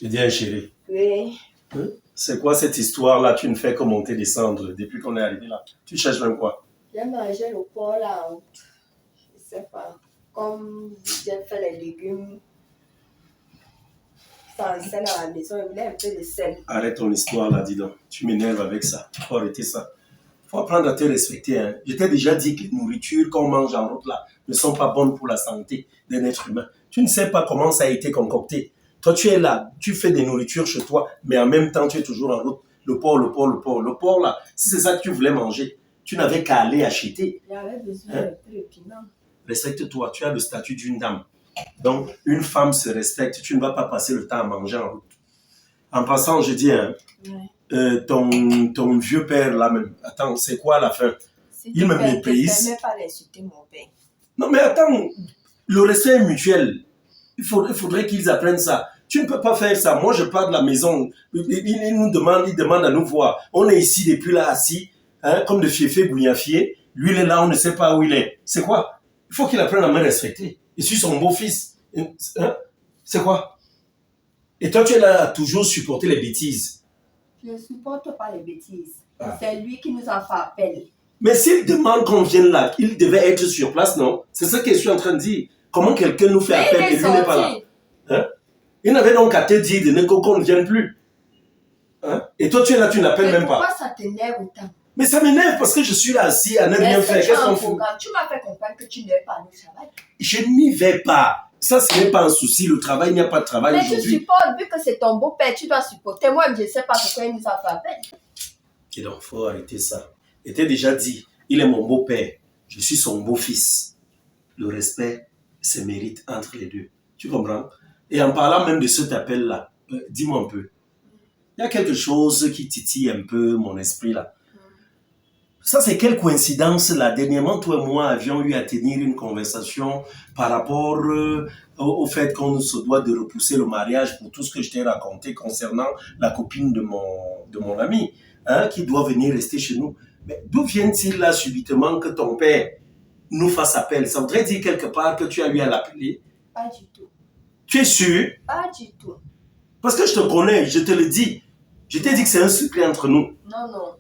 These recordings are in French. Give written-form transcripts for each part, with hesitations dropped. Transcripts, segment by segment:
Eh bien, chérie. Oui. Hein? C'est quoi cette histoire-là? Tu ne fais que monter, descendre depuis qu'on est arrivé là. Tu cherches même quoi? J'ai mangé le porc là. Je sais pas. Comme j'ai fait les légumes sans sel à la maison, il voulait un peu de sel. Arrête ton histoire là, dis donc. Tu m'énerves avec ça. Il faut arrêter ça. Il faut apprendre à te respecter. Hein. Je t'ai déjà dit que les nourritures qu'on mange en route là ne sont pas bonnes pour la santé d'un être humain. Tu ne sais pas comment ça a été concocté. Toi, tu es là, tu fais des nourritures chez toi, mais en même temps, tu es toujours en route. Le porc, le porc, le porc. Le porc là, si c'est ça que tu voulais manger, tu n'avais qu'à aller acheter. J'avais besoin Hein? d'un peu de piment. Respecte-toi, tu as le statut d'une dame. Donc, une femme se respecte, tu ne vas pas passer le temps à manger en route. En passant, je dis, hein, Ouais. ton vieux père là même, attends, c'est quoi la fin? Il me méprise. Ne permets pas d'insulter mon père. Non mais attends, le respect est mutuel. Il faudrait qu'ils apprennent ça. Tu ne peux pas faire ça. Moi, je pars de la maison. Il demande à nous voir. On est ici depuis là assis, hein, comme de fiefé bouillafié. Lui, il est là, on ne sait pas où il est. C'est quoi? Il faut qu'il apprenne à me respecter. Je suis son beau-fils. Hein? C'est quoi? Et toi, tu es là à toujours supporter les bêtises. Je ne supporte pas les bêtises. Ah. C'est lui qui nous a fait appel. Mais s'il demande qu'on vienne là, il devait être sur place, non? C'est ça que je suis en train de dire. Comment quelqu'un nous fait appel et lui n'est pas là? Hein? Il n'avait donc qu'à te dire qu'on ne vienne plus. Hein? Et toi, tu es là, tu n'appelles même pas. Pourquoi ça t'énerve autant? Mais ça m'énerve parce que je suis là assis à ne rien faire. Qu'est-ce qu'on fout? Tu m'as fait comprendre que tu ne vais pas au travail. Je n'y vais pas. Ça, ce n'est pas un souci. Le travail, il n'y a pas de travail aujourd'hui. Mais tu supportes, vu que c'est ton beau-père, tu dois supporter. Moi, je ne sais pas pourquoi il nous a fait appel. Et donc, il faut arrêter ça. Je t'ai déjà dit, il est mon beau-père. Je suis son beau-fils. Le respect se mérite entre les deux. Tu comprends? Et en parlant même de cet appel-là, dis-moi un peu. Il y a quelque chose qui titille un peu mon esprit là. Ça, c'est quelle coïncidence là? Dernièrement, toi et moi avions eu à tenir une conversation par rapport au fait qu'on se doit de repousser le mariage pour tout ce que je t'ai raconté concernant la copine de mon ami, hein, qui doit venir rester chez nous. Mais d'où vient-il là subitement que ton père nous fasse appel? Ça voudrait dire quelque part que tu as eu à l'appeler? Pas du tout. Tu es sûr? Pas du tout. Parce que je te connais, je te le dis. Je t'ai dit que c'est un secret entre nous. Non, non.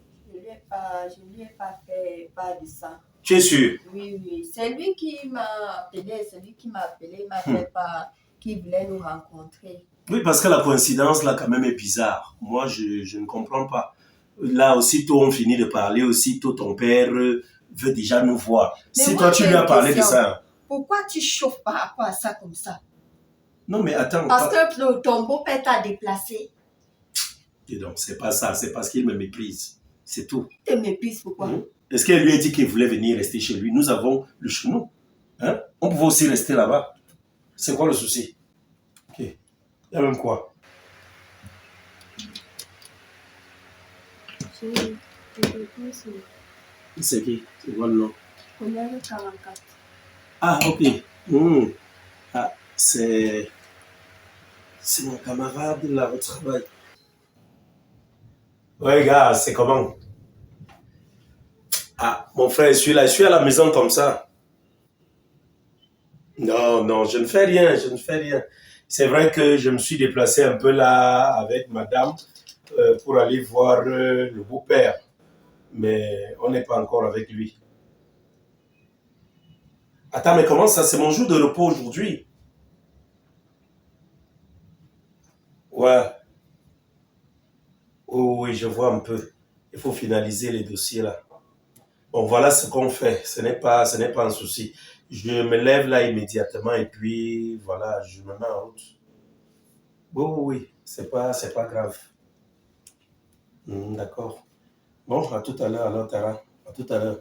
Je ne lui ai pas fait part de ça. Tu es sûr? Oui, oui. C'est lui qui m'a appelé. C'est lui qui m'a appelé. Il m'a fait part qu'il voulait nous rencontrer. Oui, parce que la coïncidence, là, quand même, est bizarre. Moi, je ne comprends pas. Là, aussitôt on finit de parler, aussitôt ton père veut déjà nous voir. Mais si moi, toi, tu lui as parlé de ça... Pourquoi tu chauffes par rapport à ça comme ça? Non, mais attends. Parce que ton beau-père t'a déplacé. Et donc, c'est pas ça. C'est parce qu'il me méprise. C'est tout. Il te méprise pourquoi? Est-ce qu'elle lui a dit qu'il voulait venir rester chez lui? Nous avons le chenou. Hein? On pouvait aussi rester là-bas. C'est quoi le souci? Ok. Il y a même quoi? C'est qui? C'est quoi le nom? Collègue 44. Ah, ok. Ah, c'est mon camarade là au travail. Ouais, gars, c'est comment? Ah, mon frère, je suis à la maison comme ça. Non, non, je ne fais rien, je ne fais rien. C'est vrai que je me suis déplacé un peu là avec madame pour aller voir le beau-père. Mais on n'est pas encore avec lui. Attends, mais comment ça? C'est mon jour de repos aujourd'hui. Ouais. Oh, oui, je vois un peu. Il faut finaliser les dossiers là. Bon, voilà ce qu'on fait. Ce n'est pas un souci. Je me lève là immédiatement et puis voilà, je me mets en route. Oui, oui, oui. C'est pas grave. D'accord. Bon, à tout à l'heure alors, Tara. À tout à l'heure.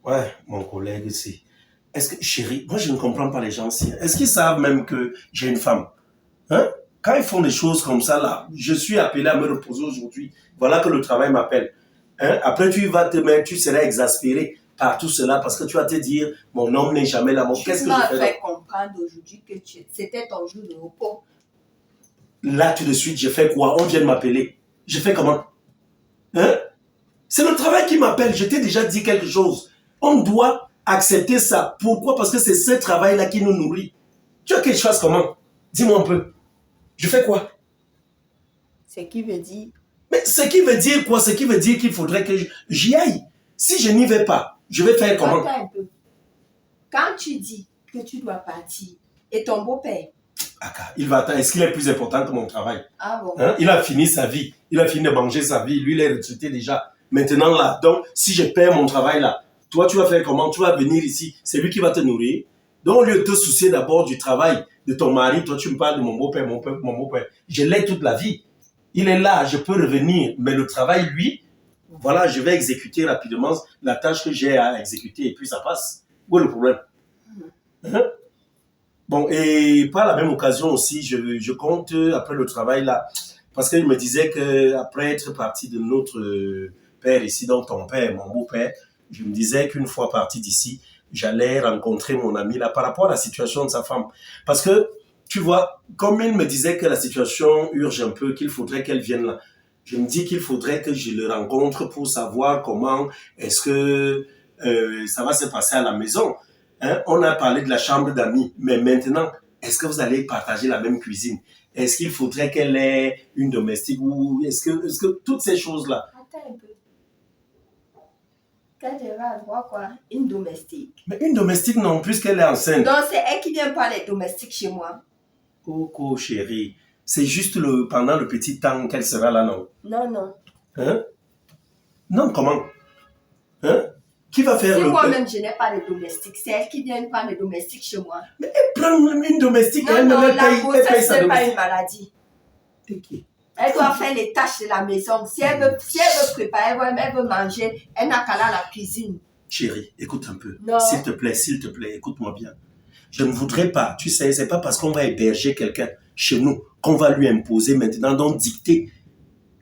Ouais, mon collègue ici. Est-ce que, chérie, moi je ne comprends pas les gens ici. Est-ce qu'ils savent même que j'ai une femme? Hein? Quand ils font des choses comme ça, là, je suis appelé à me reposer aujourd'hui. Voilà que le travail m'appelle. Hein? Après, tu vas te mettre, tu seras exaspéré par tout cela parce que tu vas te dire, mon homme n'est jamais là. Qu'est-ce que je fais? Tu m'as fait comprendre aujourd'hui que c'était ton jour de repos. Là, tout de suite, je fais quoi? On vient de m'appeler. Je fais comment? Hein? C'est le travail qui m'appelle. Je t'ai déjà dit quelque chose. On doit accepter ça. Pourquoi? Parce que c'est ce travail-là qui nous nourrit. Tu as quelque chose comment? Dis-moi un peu. Je fais quoi? Ce qui veut dire... Mais ce qui veut dire quoi? Ce qui veut dire qu'il faudrait que j'y aille. Si je n'y vais pas, je vais faire comment? Attends un peu. Quand tu dis que tu dois partir, et ton beau-père... Il va attendre. Est-ce qu'il est plus important que mon travail? Ah bon? Hein? Il a fini sa vie. Il a fini de manger sa vie. Lui, il est retraité déjà. Maintenant, là, donc, si je perds mon travail, là, toi, tu vas faire comment? Tu vas venir ici. C'est lui qui va te nourrir. Donc, au lieu de te soucier d'abord du travail de ton mari, toi, tu me parles de mon beau-père, mon beau-père. Je l'ai toute la vie. Il est là, je peux revenir. Mais le travail, lui, voilà, je vais exécuter rapidement la tâche que j'ai à exécuter et puis ça passe. Où est le problème? Hein? Bon, et par la même occasion aussi, je compte, après le travail là, parce qu'il me disait qu'après être parti de notre père ici, donc ton père, mon beau-père, je me disais qu'une fois parti d'ici, j'allais rencontrer mon ami là par rapport à la situation de sa femme. Parce que, tu vois, comme il me disait que la situation urge un peu, qu'il faudrait qu'elle vienne là, je me dis qu'il faudrait que je le rencontre pour savoir comment est-ce que ça va se passer à la maison. Hein, on a parlé de la chambre d'amis, mais maintenant, est-ce que vous allez partager la même cuisine? Est-ce qu'il faudrait qu'elle ait une domestique ou est-ce que toutes ces choses-là? Attends un peu. Qu'elle devrait avoir quoi? Une domestique. Mais une domestique non, puisqu'elle est enceinte. Donc c'est elle qui vient par les domestiques chez moi. Coco chérie, c'est juste pendant le petit temps qu'elle sera là, non? Non, non. Hein? Non, comment? Hein? Qui va faire Si le... moi-même je n'ai pas de domestique, c'est elle qui vient prendre les domestiques chez moi. Mais elle prend une domestique, Non, elle non, elle la paye grossesse sa n'est pas domestique. une maladie. Ok. Elle doit faire les tâches de la maison. Si elle veut préparer, elle veut manger, elle n'a qu'à aller à la cuisine. Chérie, écoute un peu. Non. S'il te plaît, écoute-moi bien. Je ne voudrais pas, tu sais, c'est pas parce qu'on va héberger quelqu'un chez nous qu'on va lui imposer maintenant, donc dicter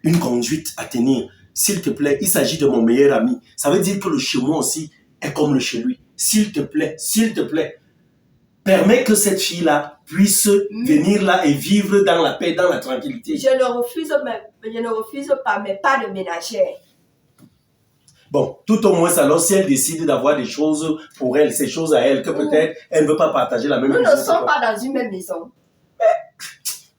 une conduite à tenir. S'il te plaît, il s'agit de mon meilleur ami. Ça veut dire que le chez moi aussi est comme le chez lui. S'il te plaît, permets que cette fille-là puisse venir là et vivre dans la paix, dans la tranquillité. Je ne refuse pas, mais pas de ménagère. Bon, tout au moins, alors, si elle décide d'avoir des choses pour elle, ces choses à elle, que peut-être elle ne veut pas partager la même Nous maison. ne sommes pas dans une même maison.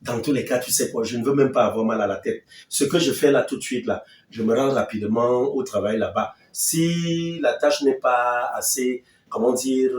Dans tous les cas, tu sais quoi, je ne veux même pas avoir mal à la tête. Ce que je fais là tout de suite, là, je me rends rapidement au travail là-bas. Si la tâche n'est pas assez, comment dire,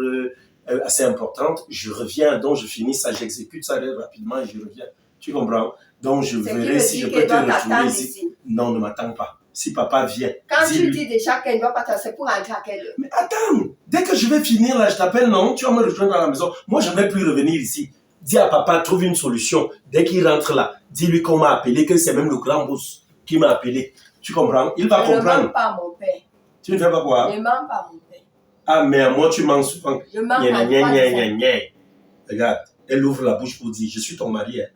assez importante, je reviens, donc je finis ça, j'exécute ça rapidement et je reviens. Tu comprends? Donc je verrai si je peux te retrouver ici. Non, ne m'attends pas. Si papa vient. Quand tu dis déjà qu'elle ne doit pas t'attendre, c'est pour rentrer à quelle heure? Mais attends, dès que je vais finir là, je t'appelle, non? Tu vas me rejoindre à la maison. Moi, je ne vais plus revenir ici. Dis à papa, trouve une solution. Dès qu'il rentre là, dis-lui qu'on m'a appelé, que c'est même le grand boss qui m'a appelé. Tu comprends? Il va comprendre. Je ne mens pas à mon père. Tu ne fais pas quoi? Je ne mens pas à mon père. Ah, mais à moi, tu mens souvent. Je mens pas. Regarde, elle ouvre la bouche pour dire, je suis ton mari. Hein.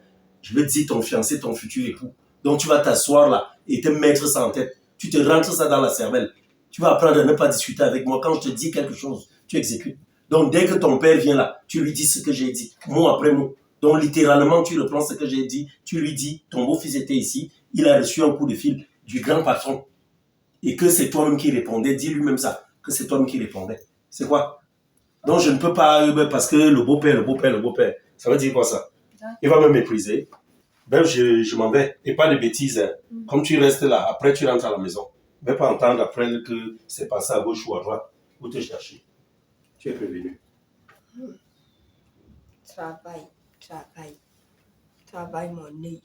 Je veux dire ton fiancé, ton futur époux. Donc, tu vas t'asseoir là et te mettre ça en tête. Tu te rentres ça dans la cervelle. Tu vas apprendre à ne pas discuter avec moi. Quand je te dis quelque chose, tu exécutes. Donc, dès que ton père vient là, tu lui dis ce que j'ai dit, mot après mot. Donc, littéralement, tu reprends ce que j'ai dit, tu lui dis, ton beau-fils était ici, il a reçu un coup de fil du grand patron. Et que c'est toi-même qui répondais, dis lui-même ça, que c'est toi-même qui répondais. C'est quoi? Donc, je ne peux pas, parce que le beau-père, ça veut dire quoi ça? Il va me mépriser. Ben, je m'en vais. Et pas de bêtises. Hein. Comme tu restes là, après tu rentres à la maison. Ne vais pas entendre après que c'est passé à gauche ou à droite pour te chercher. Tu es prévenu. Travaille mon nez.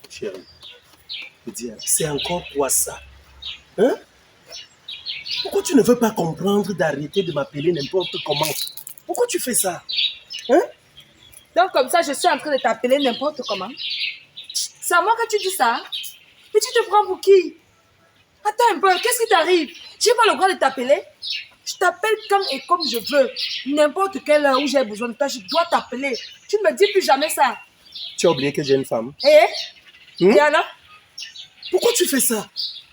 Chérie, c'est encore quoi ça? Hein? Pourquoi tu ne veux pas comprendre d'arrêter de m'appeler n'importe comment? Pourquoi tu fais ça? Hein? Donc comme ça, je suis en train de t'appeler n'importe comment. C'est à moi que tu dis ça? Mais tu te prends pour qui? Attends un peu, qu'est-ce qui t'arrive? J'ai pas le droit de t'appeler? Je t'appelle comme et comme je veux. N'importe quelle heure où j'ai besoin de toi, je dois t'appeler. Tu ne me dis plus jamais ça. Tu as oublié que j'ai une femme. Diana? Pourquoi tu fais ça?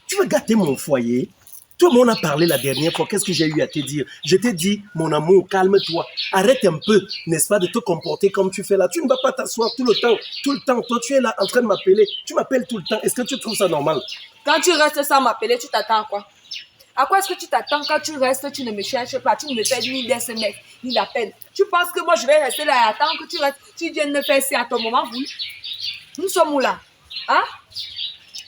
Tu veux gâter mon foyer? Tout le monde a parlé la dernière fois. Qu'est-ce que j'ai eu à te dire? Je t'ai dit, mon amour, calme-toi. Arrête un peu, n'est-ce pas, de te comporter comme tu fais là. Tu ne vas pas t'asseoir tout le temps. Tout le temps. Toi, tu es là en train de m'appeler. Tu m'appelles tout le temps. Est-ce que tu trouves ça normal? Quand tu restes sans m'appeler, tu t'attends à quoi? À quoi est-ce que tu t'attends quand tu restes, tu ne me cherches pas, tu ne me fais ni des SMS, ni d'appel. Tu penses que moi je vais rester là et attendre que tu restes, tu viennes me faire ça à ton moment, oui? Nous sommes où là? Hein?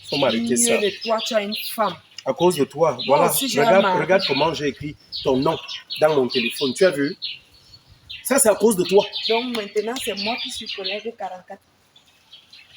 Faut m'arrêter ça. De toi, tu as une femme. À cause de toi, Moi voilà. aussi, j'ai Regarde comment j'ai écrit ton nom dans mon téléphone. Tu as vu? Ça, c'est à cause de toi. Donc maintenant, c'est moi qui suis collègue 44.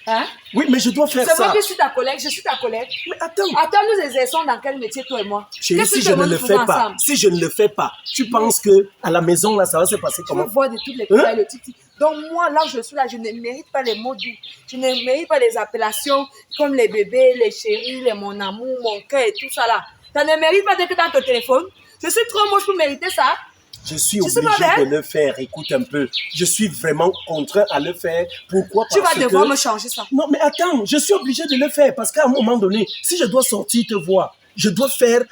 Hein? Oui, mais je dois faire ça. C'est moi qui suis ta collègue, je suis ta collègue. Mais attends. Attends, nous exerçons dans quel métier, toi et moi? Chérie, si je ne le fais pas, si je ne le fais pas, tu penses que à la maison, là, ça va se passer comment? Tu veux voir de toutes les détails, le titi. Donc moi, là, je suis là, je ne mérite pas les mots doux. Je ne mérite pas les appellations comme les bébés, les chéris, les mon amour, mon cœur et tout ça là. Ça ne mérite pas d'être dans ton téléphone. Je suis trop moche pour mériter ça. Je suis obligé de le faire. Écoute un peu. Je suis vraiment contraint à le faire. Pourquoi? Tu vas devoir me changer ça. Non, mais attends. Je suis obligé de le faire parce qu'à un moment donné, si je dois sortir te voir, je dois faire...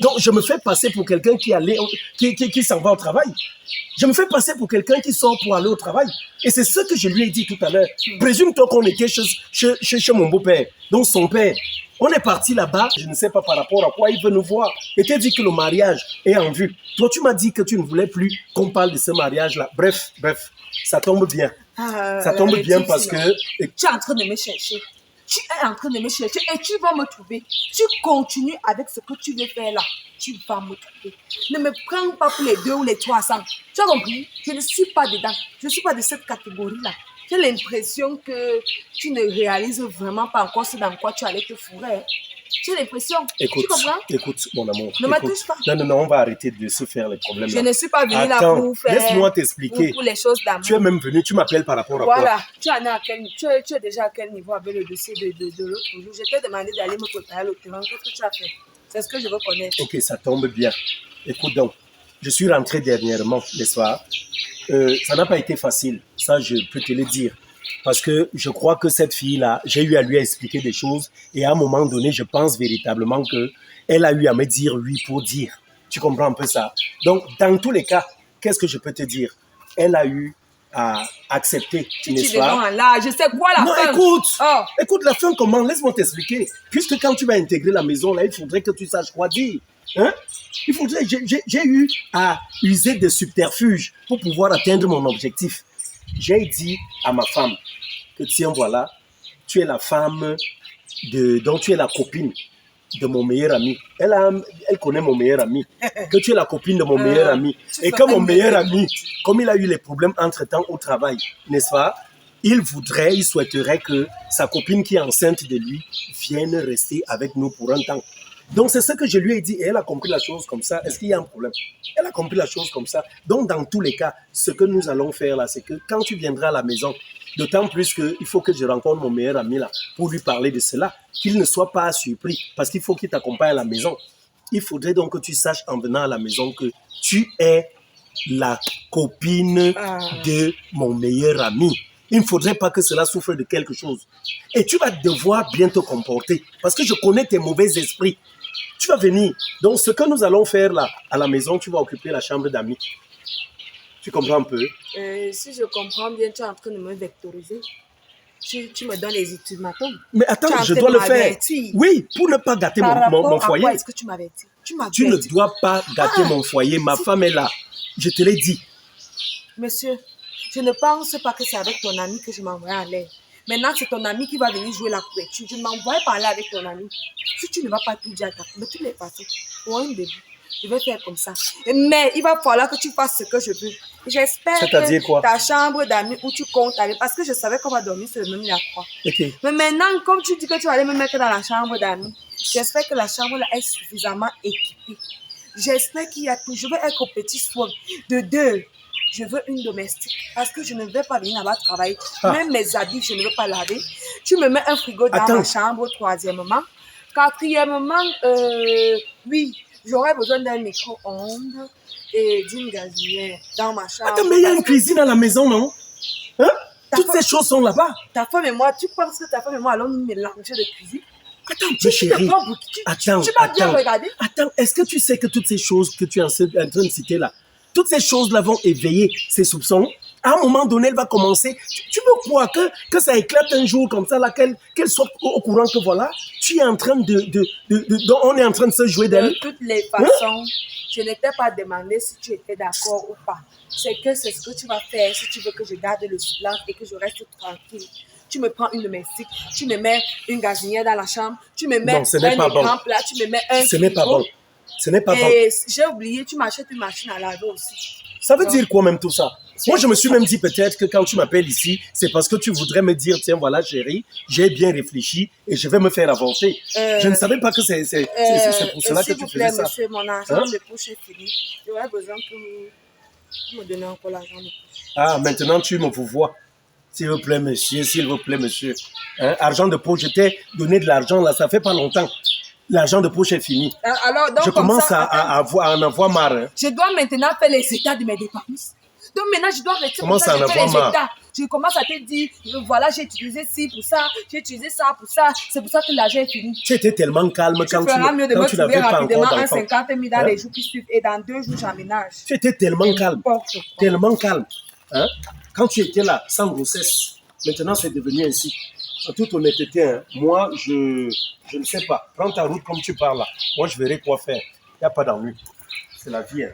Donc, je me fais passer pour quelqu'un qui s'en va au travail. Je me fais passer pour quelqu'un qui sort pour aller au travail. Et c'est ce que je lui ai dit tout à l'heure. Présume-toi qu'on était chez mon beau-père, donc son père. On est parti là-bas, je ne sais pas par rapport à quoi il veut nous voir. Et tu as dit que le mariage est en vue. Toi, tu m'as dit que tu ne voulais plus qu'on parle de ce mariage-là. Bref, ça tombe bien. Ça tombe bien parce que... Tu es en train de me chercher. Tu es en train de me chercher et tu vas me trouver. Tu continues avec ce que tu veux faire là. Tu vas me trouver. Ne me prends pas pour les deux ou les trois ensemble. Tu as compris? Je ne suis pas dedans. Je ne suis pas de cette catégorie-là. J'ai l'impression que tu ne réalises vraiment pas encore ce dans quoi tu allais te fourrer. Hein. J'ai l'impression. Écoute, tu comprends? Écoute, mon amour. Ne me touche pas. Non, on va arrêter de se faire les problèmes. Je ne suis pas venue là pour faire... laisse-moi t'expliquer. Pour les choses d'amour. Tu es même venu, tu m'appelles par rapport à quoi? Voilà. Tu es déjà à quel niveau avec le dossier de l'autre jour? Je t'ai demandé d'aller me préparer le terrain. Qu'est-ce que tu as fait? C'est ce que je veux connaître. Ok, ça tombe bien. Écoute donc, je suis rentré dernièrement, n'est-ce pas? Ça n'a pas été facile, ça je peux te le dire. Parce que je crois que cette fille-là, j'ai eu à lui expliquer des choses et à un moment donné, je pense véritablement qu'elle a eu à me dire oui pour dire. Tu comprends un peu ça? Donc, dans tous les cas, qu'est-ce que je peux te dire? Elle a eu à accepter, n'est-ce pas? Là, je sais quoi la fin. Non, écoute la fin comment? Laisse-moi t'expliquer. Puisque quand tu vas intégrer la maison, là, il faudrait que tu saches quoi dire. Hein? J'ai eu à user des subterfuges pour pouvoir atteindre mon objectif. J'ai dit à ma femme que tiens, voilà, tu es la femme dont tu es la copine de mon meilleur ami. Elle connaît mon meilleur ami. Que tu es la copine de mon meilleur ami. Et que mon meilleur ami, comme il a eu les problèmes entre-temps au travail, n'est-ce pas? Il souhaiterait que sa copine qui est enceinte de lui vienne rester avec nous pour un temps. Donc, c'est ce que je lui ai dit et elle a compris la chose comme ça. Est-ce qu'il y a un problème? Elle a compris la chose comme ça. Donc, dans tous les cas, ce que nous allons faire là, c'est que quand tu viendras à la maison, d'autant plus qu'il faut que je rencontre mon meilleur ami là pour lui parler de cela, qu'il ne soit pas surpris parce qu'il faut qu'il t'accompagne à la maison. Il faudrait donc que tu saches en venant à la maison que tu es la copine de mon meilleur ami. Il ne faudrait pas que cela souffre de quelque chose. Et tu vas devoir bien te comporter parce que je connais tes mauvais esprits. Tu vas venir. Donc, ce que nous allons faire là, à la maison, tu vas occuper la chambre d'amis. Tu comprends un peu? Si je comprends bien, tu es en train de me vectoriser. Tu me donnes les ultimatums. Mais attends, je dois le faire. Oui, pour ne pas gâter mon foyer. Par est-ce que tu m'avertis? Tu ne dois pas gâter mon foyer. Ma femme est là. Je te l'ai dit. Monsieur, je ne pense pas que c'est avec ton ami que je m'envoie en l'air. Maintenant, c'est ton ami qui va venir jouer la couverture. Je ne m'envoie pas aller avec ton ami. Si tu ne vas pas tout dire à ta femme, de toutes les façons, pour un début, je vais faire comme ça. Mais il va falloir que tu fasses ce que je veux. J'espère que ta chambre d'amis où tu comptes aller, parce que je savais qu'on va dormir sur le même lit à 3. Okay. Mais maintenant, comme tu dis que tu vas aller me mettre dans la chambre d'amis, j'espère que la chambre là est suffisamment équipée. J'espère qu'il y a tout. Je vais être au petit soin. De 2. Je veux une domestique parce que je ne vais pas venir là-bas travailler. Même mes habits, je ne veux pas laver. Tu me mets un frigo dans ma chambre, 3e. 4e, oui, j'aurais besoin d'un micro-ondes et d'une gazinière dans ma chambre. Attends, mais il y a une cuisine à la maison, non? Hein? Toutes ces choses sont là-bas. Ta femme et moi, tu penses que ta femme et moi allons nous mélanger de cuisine? Attends, Mais tu chérie, te prends pour qui? attends, Tu m'as bien attends. regardé? Attends, est-ce que tu sais que toutes ces choses que tu es en train de citer là, toutes ces choses-là vont éveiller ses soupçons? À un moment donné, elle va commencer. Tu veux quoi? Que ça éclate un jour comme ça, là, qu'elle soit au courant que voilà, tu es en train on est en train de se jouer De d'elle. toutes les façons, je ne t'ai pas demandé si tu étais d'accord ou pas. C'est ce que tu vas faire si tu veux que je garde le silence et que je reste tranquille. Tu me prends une domestique, tu me mets une gazinière dans la chambre, tu me mets Non, ce n'est un pas bon. écran plat, tu me mets un Ce n'est pas frigo. bon. Ce n'est pas bon. Et j'ai oublié, tu m'achètes une machine à laver aussi. Ça veut Non. dire quoi même tout ça? Moi, je me suis même dit peut-être que quand tu m'appelles ici, c'est parce que tu voudrais me dire, tiens, voilà, chérie, j'ai bien réfléchi et je vais me faire avancer. Je ne savais pas que c'est pour cela que S'il tu vous plaît, faisais ça. monsieur, mon argent Hein? de poche est fini. J'aurais besoin que vous me donnez encore l'argent de poche. Ah, maintenant tu me vois. S'il vous plaît, monsieur, s'il vous plaît, monsieur. Hein? Argent de poche, je t'ai donné de l'argent là, ça fait pas longtemps. L'argent de poche est fini. Alors, donc, Je comme commence ça, à en avoir marre. Hein. je dois maintenant faire les états de mes dépenses. Donc maintenant, je dois rester Comment pour ça, ça, je en fais avoir les marre? états. Je commence à te dire, voilà, j'ai utilisé ci pour ça, j'ai utilisé ça pour ça. C'est pour ça que l'argent est fini. Tu étais tellement calme Tu quand feras mieux de quand me tu trouver n'avais pas rapidement encore un d'enfant. 50 000 dans Hein? les jours qui suivent et dans 2 jours, j'emménage. Tu étais tellement calme. N'importe quoi. Tellement calme. Hein? Quand tu étais là, sans grossesse, maintenant c'est devenu ainsi. En toute honnêteté, hein, moi, je ne sais pas. Prends ta route comme tu parles là. Moi, je verrai quoi faire. Il n'y a pas d'ennui. C'est la vie. Hein.